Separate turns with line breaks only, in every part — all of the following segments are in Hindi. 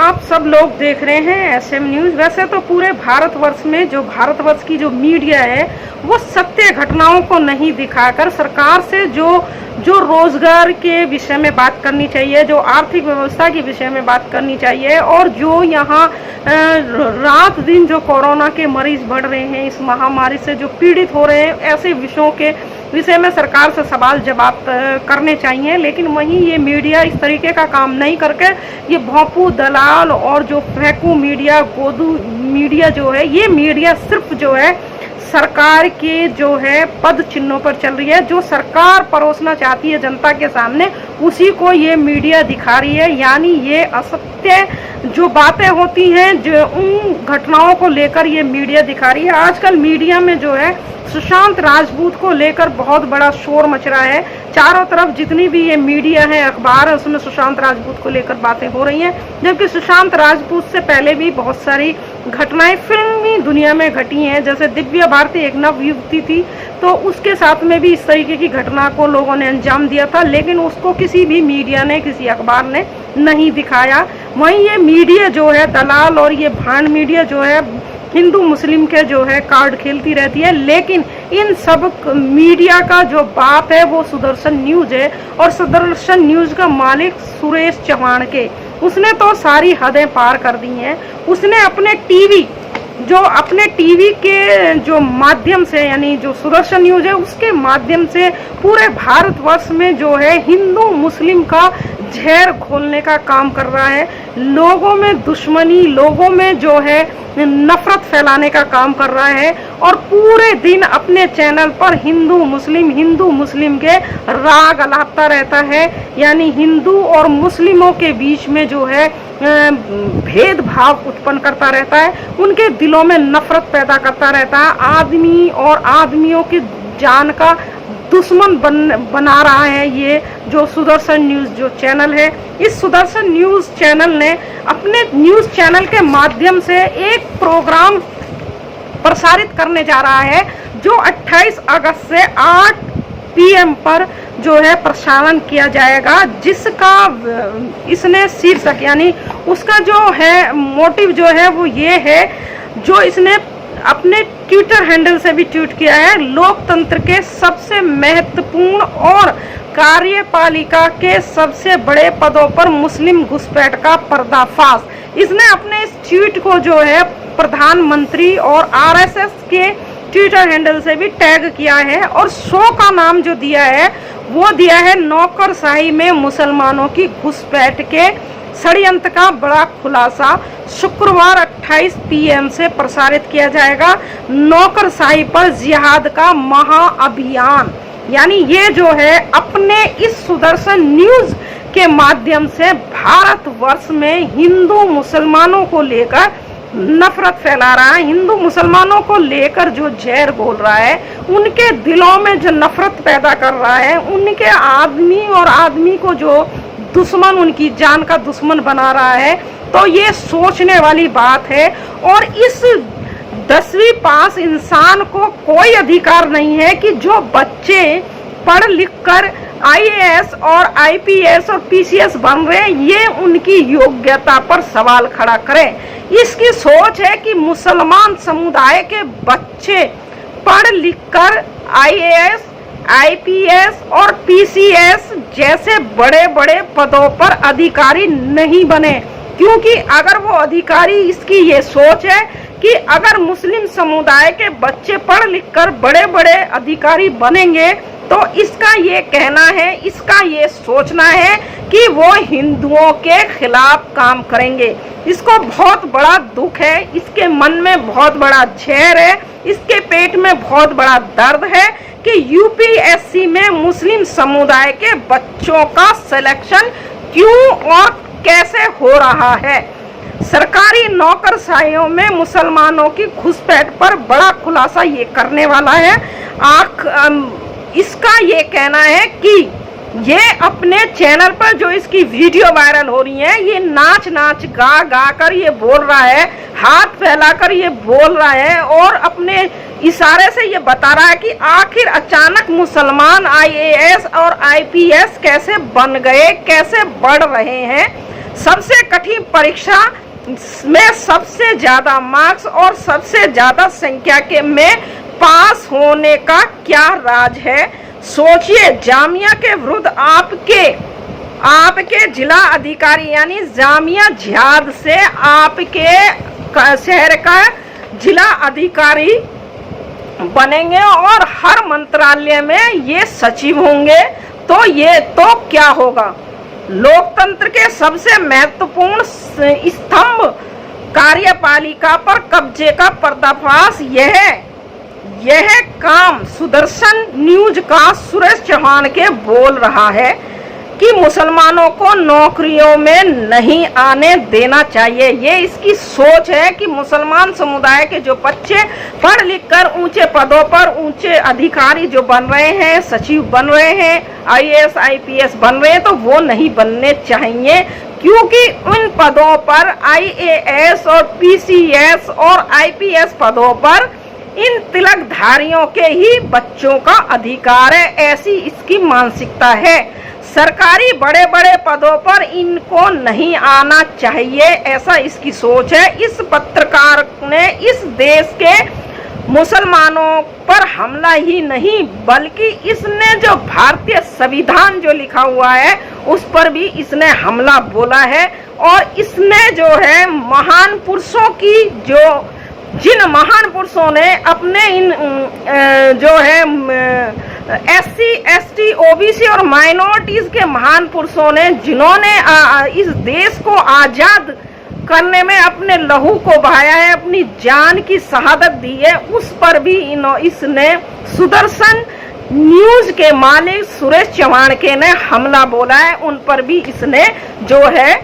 आप सब लोग देख रहे हैं एसएम न्यूज़। वैसे तो पूरे भारतवर्ष में जो भारतवर्ष की जो मीडिया है वो सत्य घटनाओं को नहीं दिखाकर सरकार से जो रोजगार के विषय में बात करनी चाहिए, जो आर्थिक व्यवस्था के विषय में बात करनी चाहिए और जो यहाँ रात दिन जो कोरोना के मरीज बढ़ रहे हैं, इस महामारी से जो पीड़ित हो रहे हैं, ऐसे विषयों के विषय में सरकार से सवाल जवाब करने चाहिए। लेकिन वहीं ये मीडिया इस तरीके का काम नहीं करके ये भोंपू दलाल और जो फेंकू मीडिया, गोदू मीडिया जो है, ये मीडिया सिर्फ जो है सरकार के जो है पद चिन्हों पर चल रही है। जो सरकार परोसना चाहती है जनता के सामने, उसी को ये मीडिया दिखा रही है। यानी ये असत्य जो बातें होती हैं, जो उन घटनाओं को लेकर ये मीडिया दिखा रही है। आजकल मीडिया में जो है सुशांत राजपूत को लेकर बहुत बड़ा शोर मच रहा है। चारों तरफ जितनी भी ये मीडिया है, अखबार है, उसमें सुशांत राजपूत को लेकर बातें हो रही हैं। जबकि सुशांत राजपूत से पहले भी बहुत सारी घटनाएं फिल्मी दुनिया में घटी हैं। जैसे दिव्या भारती एक नव युवती थी, तो उसके साथ में भी इस तरीके की घटना को लोगों ने अंजाम दिया था, लेकिन उसको किसी भी मीडिया ने, किसी अखबार ने नहीं दिखाया। वहीं ये मीडिया जो है दलाल और ये भांड मीडिया जो है हिंदू मुस्लिम के जो है कार्ड खेलती रहती है। लेकिन इन सब मीडिया का जो बाप है वो सुदर्शन न्यूज है, और सुदर्शन न्यूज का मालिक सुरेश चौहान के, उसने तो सारी हदें पार कर दी हैं। उसने अपने टीवी के जो माध्यम से, यानी जो सुदर्शन न्यूज है उसके माध्यम से पूरे भारतवर्ष में जो है हिंदू मुस्लिम का जहर घोलने का काम कर रहा है। लोगों में दुश्मनी, लोगों में जो है नफरत फैलाने का काम कर रहा है, और पूरे दिन अपने चैनल पर हिंदू मुस्लिम के राग अलापता रहता है। यानी हिंदू और मुस्लिमों के बीच में जो है भेदभाव उत्पन्न करता रहता है, उनके दिलों में नफरत पैदा करता रहता है। आदमी और आदमियों की जान का दुश्मन बना रहा है ये जो सुदर्शन न्यूज जो चैनल है। इस सुदर्शन न्यूज चैनल ने अपने न्यूज चैनल के माध्यम से एक प्रोग्राम प्रसारित करने जा रहा है जो 28 अगस्त से 8 PM पर जो है प्रसारण किया जाएगा, जिसका इसने शीर्षक, यानी उसका जो है मोटिव जो है वो ये है, जो इसने अपने ट्विटर हैंडल से भी ट्वीट किया है, लोकतंत्र के सबसे महत्वपूर्ण और कार्यपालिका के सबसे बड़े पदों पर मुस्लिम घुसपैठ का पर्दाफाश। इसने अपने इस ट्वीट को जो है प्रधानमंत्री और RSS के ट्विटर हैंडल से भी टैग किया है, और शो का नाम जो दिया है वो दिया है नौकरशाही में मुसलमानों की घुसपैठ के षड्यंत्र का बड़ा खुलासा। शुक्रवार 28 PM से प्रसारित किया जाएगा नौकरशाही पर जिहाद का महाअभियान। यानी ये जो है अपने इस सुदर्शन न्यूज के माध्यम से भारतवर्ष में हिंदू मुसलमानों को लेकर नफरत फैला रहा है, हिंदू मुसलमानों को लेकर जो जहर बोल रहा है, उनके दिलों में जो नफरत पैदा कर रहा है, उनके आदमी और आदमी को जो दुश्मन, उनकी जान का दुश्मन बना रहा है। तो ये सोचने वाली बात है। और इस 10वीं पास इंसान को कोई अधिकार नहीं है कि जो बच्चे पढ़ लिख कर IAS और IPS और PCS बन रहे हैं, ये उनकी योग्यता पर सवाल खड़ा करें। इसकी सोच है कि मुसलमान समुदाय के बच्चे पढ़ लिख कर IAS, IPS और PCS जैसे बड़े बड़े पदों पर अधिकारी नहीं बने, क्योंकि अगर वो अधिकारी, इसकी ये सोच है कि अगर मुस्लिम समुदाय के बच्चे पढ़ लिख कर बड़े बड़े अधिकारी बनेंगे तो इसका ये कहना है, इसका ये सोचना है कि वो हिंदुओं के खिलाफ काम करेंगे। इसको बहुत बड़ा दुख है, इसके मन में बहुत बड़ा जहर है, इसके पेट में बहुत बड़ा दर्द है कि UPSC में मुस्लिम समुदाय के बच्चों का सिलेक्शन क्यों और कैसे हो रहा है। सरकारी नौकरशाहियों में मुसलमानों की घुसपैठ पर बड़ा खुलासा ये करने वाला है। इसका ये कहना है कि ये अपने चैनल पर जो इसकी वीडियो वायरल हो रही है, ये नाच गा कर ये बोल रहा है, हाथ फैलाकर ये बोल रहा है, और अपने इशारे से ये बता रहा है कि आखिर अचानक मुसलमान IAS और IPS कैसे बन गए, कैसे बढ़ रहे हैं। सबसे कठिन परीक्षा में सबसे ज्यादा मार्क्स और सबसे ज्यादा संख्या के में पास होने का क्या राज है? सोचिए, जामिया के विरुद्ध आपके जिला अधिकारी यानी जामिया झाद से आपके शहर का जिला अधिकारी बनेंगे और हर मंत्रालय में ये सचिव होंगे, तो ये तो क्या होगा? लोकतंत्र के सबसे महत्वपूर्ण स्तंभ कार्यपालिका पर कब्जे का पर्दाफाश यह काम सुदर्शन न्यूज का सुरेश चौहान के बोल रहा है कि मुसलमानों को नौकरियों में नहीं आने देना चाहिए। ये इसकी सोच है कि मुसलमान समुदाय के जो बच्चे पढ़ लिख कर ऊंचे पदों पर ऊंचे अधिकारी जो बन रहे हैं, सचिव बन रहे हैं, IAS IPS बन रहे हैं, तो वो नहीं बनने चाहिए, क्योंकि उन पदों पर IAS और PCS और IPS पदों पर इन तिलकधारियों के ही बच्चों का अधिकार है। ऐसी इसकी मानसिकता है। सरकारी बड़े बड़े पदों पर इनको नहीं आना चाहिए, ऐसा इसकी सोच है। इस पत्रकार ने इस देश के मुसलमानों पर हमला ही नहीं बल्कि इसने जो भारतीय संविधान जो लिखा हुआ है उस पर भी इसने हमला बोला है। और इसने जो है महान पुरुषों की जिन महान पुरुषों ने अपने इन जो है SC ST OBC और माइनॉरिटीज के महान पुरुषों ने जिन्होंने इस देश को आजाद करने में अपने लहू को बहाया है, अपनी जान की शहादत दी है, उस पर भी इसने सुदर्शन न्यूज के मालिक सुरेश चौहान के ने हमला बोला है। उन पर भी इसने जो है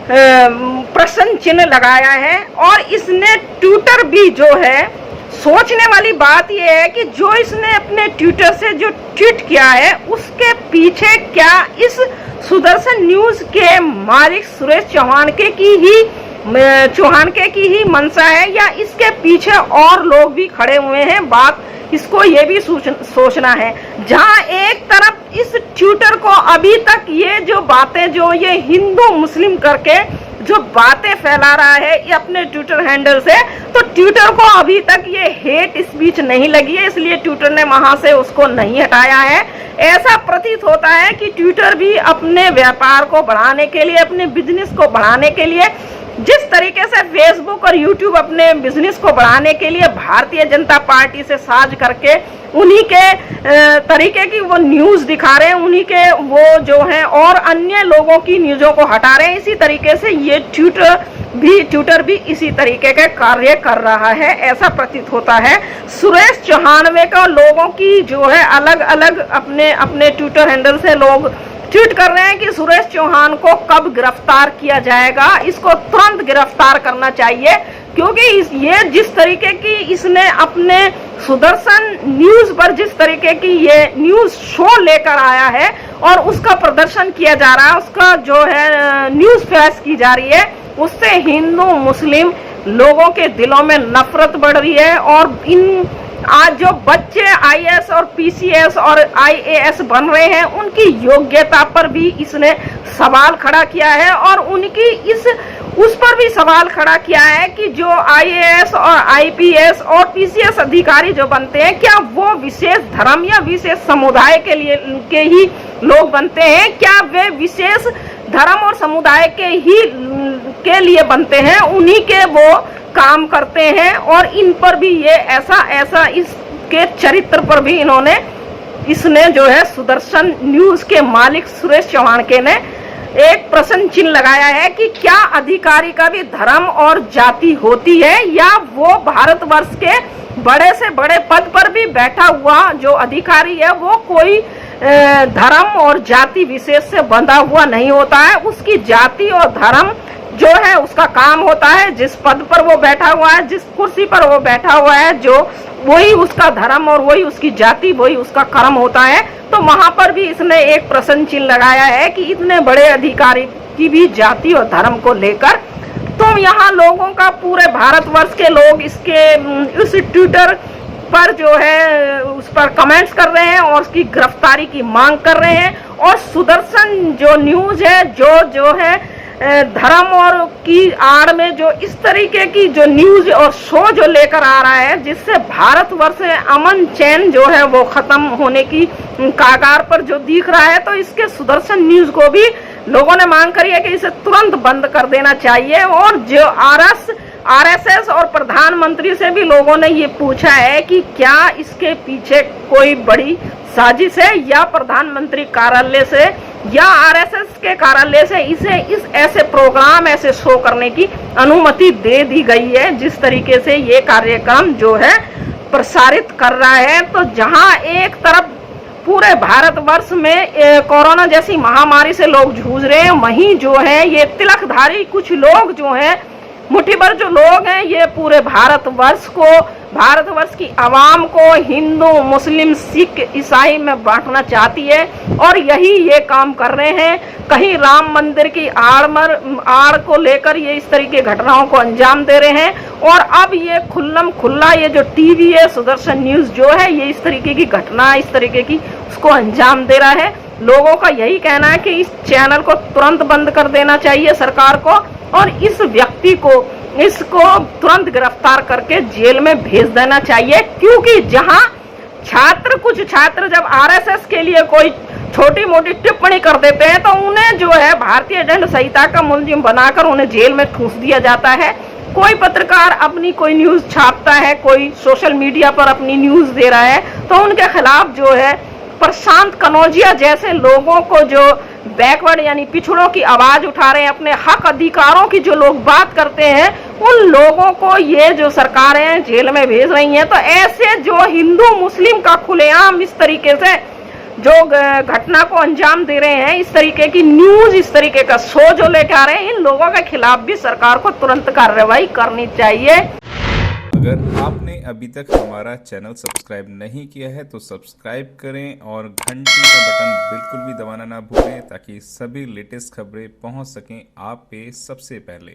प्रश्न चिन्ह लगाया है। और इसने ट्विटर भी जो है, सोचने वाली बात यह है कि जो इसने अपने ट्विटर से जो ट्वीट किया है उसके पीछे क्या इस सुदर्शन न्यूज के मालिक सुरेश चौहान के की ही मंशा है या इसके पीछे और लोग भी खड़े हुए हैं? बात इसको ये भी सोचना है। जहां एक तरफ इस ट्विटर को अभी तक ये जो बातें जो ये हिंदू मुस्लिम करके जो बातें फैला रहा है ये अपने ट्विटर हैंडल से, तो ट्विटर को अभी तक ये हेट स्पीच नहीं लगी है, इसलिए ट्विटर ने वहां से उसको नहीं हटाया है। ऐसा प्रतीत होता है कि ट्विटर भी अपने व्यापार को बढ़ाने के लिए, अपने बिजनेस को बढ़ाने के लिए, जिस तरीके से फेसबुक और यूट्यूब अपने बिजनेस को बढ़ाने के लिए भारतीय जनता पार्टी से साझ करके उन्हीं के तरीके की वो न्यूज़ दिखा रहे हैं, उन्हीं के वो जो हैं और अन्य लोगों की न्यूज़ों को हटा रहे हैं, इसी तरीके से ये ट्विटर भी इसी तरीके के कार्य कर रहा है, ऐसा प्रतीत होता है। सुरेश चौहान का लोगों की जो है अलग अलग अपने ट्विटर हैंडल से लोग ट्वीट कर रहे हैं कि सुरेश चौहान को कब गिरफ्तार किया जाएगा, इसको तुरंत गिरफ्तार करना चाहिए, क्योंकि ये जिस तरीके की इसने अपने सुदर्शन न्यूज पर जिस तरीके की ये न्यूज शो लेकर आया है और उसका प्रदर्शन किया जा रहा है, उसका जो है न्यूज फ्लैश की जा रही है, उससे हिंदू मुस्लिम लोगों के दिलों में नफरत बढ़ रही है। और इन आज जो बच्चे IAS और PCS और IAS बन रहे हैं उनकी योग्यता पर भी इसने सवाल खड़ा किया है और उनकी उस पर भी सवाल खड़ा किया है कि जो IAS और IPS और PCS अधिकारी जो बनते हैं क्या वो विशेष धर्म या विशेष समुदाय के ही लोग बनते हैं, क्या वे विशेष धर्म और समुदाय के लिए बनते हैं, उन्हीं के वो काम करते हैं। और इन पर भी ये ऐसा इसके चरित्र पर भी इसने जो है सुदर्शन न्यूज के मालिक सुरेश चौहान के ने एक प्रश्न चिन्ह लगाया है कि क्या अधिकारी का भी धर्म और जाति होती है या वो भारतवर्ष के बड़े से बड़े पद पर भी बैठा हुआ जो अधिकारी है वो कोई धर्म और जाति विशेष से बंधा हुआ नहीं होता है, उसकी जाति और धर्म जो है उसका काम होता है, जिस पद पर वो बैठा हुआ है, जिस कुर्सी पर वो बैठा हुआ है, जो वही उसका धर्म और वही उसकी जाति, वही उसका कर्म होता है। तो वहां पर भी इसने एक प्रश्न चिन्ह लगाया है कि इतने बड़े अधिकारी की भी जाति और धर्म को लेकर तो यहाँ लोगों का पूरे भारतवर्ष के लोग इस ट्विटर पर जो है उस पर कमेंट्स कर रहे हैं और उसकी गिरफ्तारी की मांग कर रहे हैं। और सुदर्शन जो न्यूज है जो है धर्म और की आड़ में जो इस तरीके की जो न्यूज और शो जो लेकर आ रहा है, जिससे भारतवर्ष में अमन चैन जो है वो खत्म होने की कागार पर जो दिख रहा है, तो इसके सुदर्शन न्यूज को भी लोगों ने मांग करी है कि इसे तुरंत बंद कर देना चाहिए। और जो आरएसएस और प्रधानमंत्री से भी लोगों ने ये पूछा है कि क्या इसके पीछे कोई बड़ी साजिश है, या प्रधानमंत्री कार्यालय से या आरएसएस के कार्यालय से इसे इस ऐसे प्रोग्राम, ऐसे शो करने की अनुमति दे दी गई है, जिस तरीके से ये कार्यक्रम जो है प्रसारित कर रहा है। तो जहां एक तरफ पूरे भारतवर्ष में कोरोना जैसी महामारी से लोग जूझ रहे हैं, वहीं जो है ये तिलकधारी कुछ लोग जो हैं, मुट्ठी भर जो लोग हैं, ये पूरे भारतवर्ष की आवाम को हिंदू, मुस्लिम, सिख, ईसाई में बांटना चाहती है और यही ये काम कर रहे हैं। कहीं राम मंदिर की आड़ को लेकर ये इस तरीके घटनाओं को अंजाम दे रहे हैं, और अब ये खुल्लम खुल्ला ये जो टीवी है, सुदर्शन न्यूज जो है, ये इस तरीके की घटना, इस तरीके की उसको अंजाम दे रहा है। लोगों का यही कहना है कि इस चैनल को तुरंत बंद कर देना चाहिए सरकार को, और इस व्यक्ति को इसको तुरंत गिरफ्तार करके जेल में भेज देना चाहिए। क्योंकि जहां कुछ छात्र जब आरएसएस के लिए कोई छोटी मोटी टिप्पणी कर देते हैं, तो उन्हें जो है भारतीय दंड संहिता का मुलजिम बनाकर उन्हें जेल में ठूंस दिया जाता है। कोई पत्रकार अपनी कोई न्यूज छापता है, कोई सोशल मीडिया पर अपनी न्यूज दे रहा है, तो उनके खिलाफ जो है प्रशांत कनौजिया जैसे लोगों को, जो बैकवर्ड यानी पिछड़ों की आवाज उठा रहे हैं, अपने हक अधिकारों की जो लोग बात करते हैं, उन लोगों को ये जो सरकारें जेल में भेज रही हैं। तो ऐसे जो हिंदू मुस्लिम का खुलेआम इस तरीके से जो घटना को अंजाम दे रहे हैं, इस तरीके की न्यूज, इस तरीके का शो जो लेकर आ रहे हैं, इन लोगों के खिलाफ भी सरकार को तुरंत कार्रवाई करनी चाहिए।
अगर आपने अभी तक हमारा चैनल सब्सक्राइब नहीं किया है तो सब्सक्राइब करें और घंटी का बटन बिल्कुल भी दबाना ना भूलें, ताकि सभी लेटेस्ट खबरें पहुंच सकें आप पे सबसे पहले।